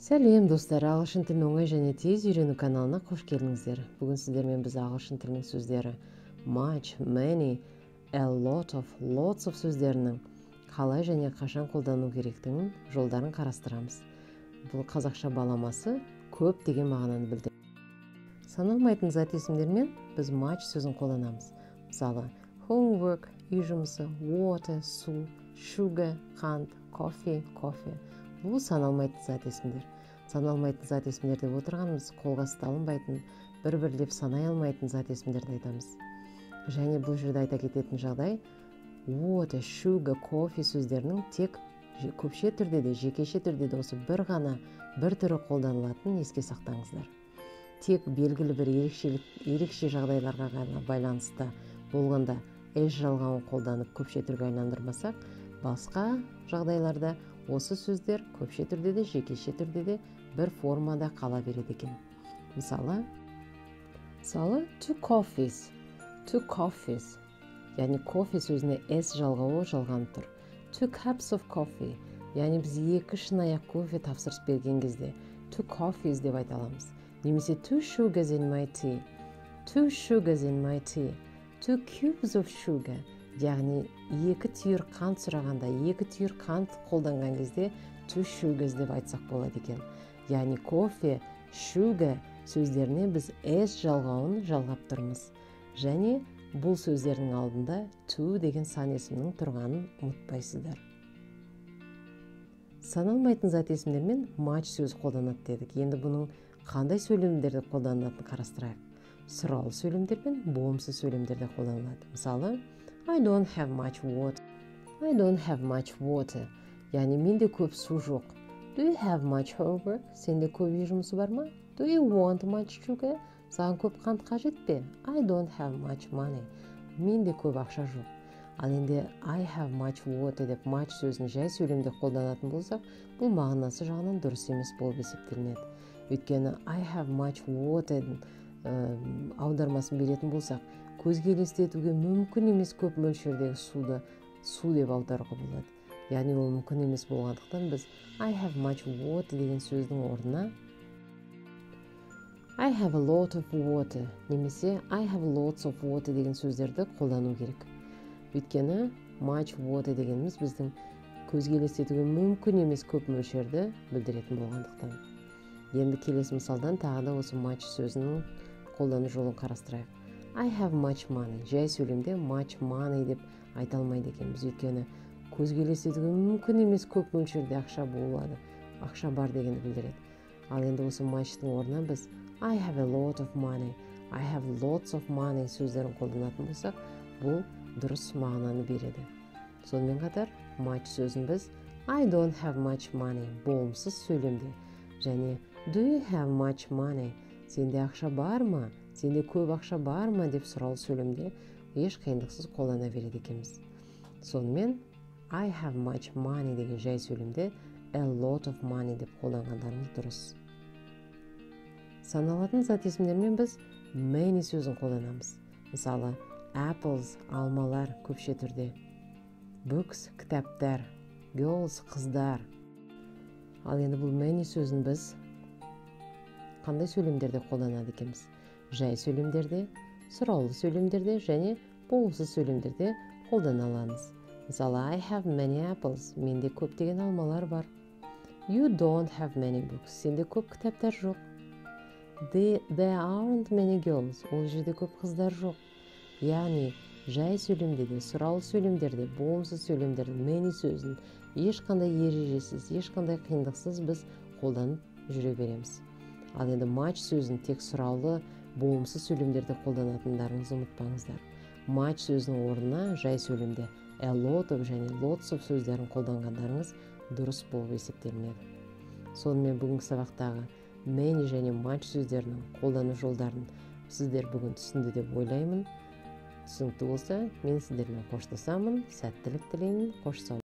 Сәлем достар, ағылшын тілін оңай және тез үйрену каналына қош келдіңіздер. Бүгін сіздермен біз ағылшын тілінің сөздері much, many, a lot of, lots of сөздерінің қалай және қашан қолдану керектігін жолдарын қарастырамыз. Бұл қазақша баламасы көп деген мағынаны білдіреді. Саналмайтын зат есімдермен біз much сөзін қолданамыз. Мысалы, homework, үй жұмысы, water, су, sugar, қант, coffee, кофе. Бұл саналмайтын зат есімдер. Саналмайтын зат есімдер деп отырғанымыз қолға алынбайтын, бір-бірлеп санай алмайтын зат есімдерді айтамыз. Және бұл жерде айта кететін жағдай, water, sugar, coffee сөздерінің тек көпше түрде де, жекеше түрде де осы бір түрі қолданылатынын еске сақтаңыздар. Тек белгілі бір ерекше жағдайларға байланысты болғанда s жалғауын қолданып көпше түрге айналдырмасақ, басқа жағдайларда осы сөздер көпше түрде де, жекеше түрде де бір формада қала береді екен. Мысалы, two coffees, яғни кофе сөзіне s жалғауы жалғанып тұр. Two cups of coffee, яғни біз екі шынаяқ кофе тапсырыс берген кезде two coffees деп айта аламыз. Немесе two sugars in my tea, two cubes of sugar, яғни екі түйір қант сұрағанда, екі түйір қант қолданған кезде two sugars деп айтсақ болады екен. Яғни кофе, sugar сөздеріне біз s жалғауын жалғап тұрмыз. Және бұл сөздердің алдында to деген сан есімнің тұрғанын ұмытпайсыздар. Саналмайтын зат есімдермен much сөз қолданады дедік. Енді бұның қандай сөйлемдерде қолданылатынын қарастырайық. Сұраулы сөйлемдер мен болымсыз сөйлемдерде қолданылады. Мысалы, I don't have much water. Яғни менде көп су жоқ. Do you have much homework? Сенде көп үй жұмысы бар ма? Do you want much sugar? Саған көп қант қажет пе? I don't have much money. Менде көп ақша жоқ. Ал енді I have much water деп much сөзін жай сөйлемде қолданатын болсақ, бұл мағынасы жағынан дұрыс емес болып есептелінеді. Өйткені I have much water аудармасын беретін болсақ, көзге елестетуге мүмкін емес көп мөлшердегі суды су деп аударуға болады. Яғни ол мүмкін емес болғандықтан біз I have much water деген сөздің орнына I have a lot of water немесе I have lots of water деген сөздерді қолдану керек. Өйткені much water дегеніміз біздің көзге елестетуге мүмкін емес көп мөлшерді білдіретін болғандықтан. Енді келесі мысалдан тағы да осы much сөзінің қолдану жолын қарастырайық. I have much money. Жай сөйлемде much money деп айта алмайды екенбіз. Өйткені көзге елестетуге мүмкін емес көп мөлшерде ақша болады. Ақша бар дегенді білдіреді. Ал енді осы much'тың орнына біз I have a lot of money, I have lots of money сөздерін қолданатын болсақ, бұл дұрыс мағынаны береді. Сонымен қатар much сөзін біз I don't have much money болымсыз сөйлемде және Do you have much money? Сенде ақша бар ма? Сенде көп ақша бар ма деп сұраулы сөйлемде еш қиындықсыз қолдана береді екенбіз. Сонымен I have much money деген жай сөйлемде a lot of money деп қолданғандарымыз дұрыс. Саналатын зат есімдермен біз many сөзін қолданамыз. Мысалы, apples, алмалар көпше түрде. Books, кітаптар. Girls, қыздар. Ал енді бұл many сөзін біз қандай сөйлемдерде қолданады екенбіз? Жай сөйлемдерде, сұраулы сөйлемдерде және болымсыз сөйлемдерде қолдана аламыз. Мысалы, I have many apples. Менде көптеген алмалар бар. You don't have many books. Сенде көп кітаптар жоқ. There aren't many girls. Ол жерде көп қыздар жоқ. Яғни, жай сөйлемдерде, сұраулы сөйлемдерде, болымсыз сөйлемдерде many сөзін ешқандай ережесіз, ешқандай қиындықсыз біз қолданып жүре береміз. Ал енді much сөзін тек сұраулы, болымсыз сөйлемдерде қолданатындарыңызды ұмытпаңыздар. Much сөзінің орнына жай сөйлемде a lot of және lots of сөздерін қолданғандарыңыз дұрыс болып есептелінеді. Сонымен бүгінгі сабақтағы many және much сөздерінің қолдану жолдарын сіздер бүгін түсінді деп ойлаймын. Түсінікті болса, мен сіздермен қоштасамын. Сәттілік тілеймін. Қош сау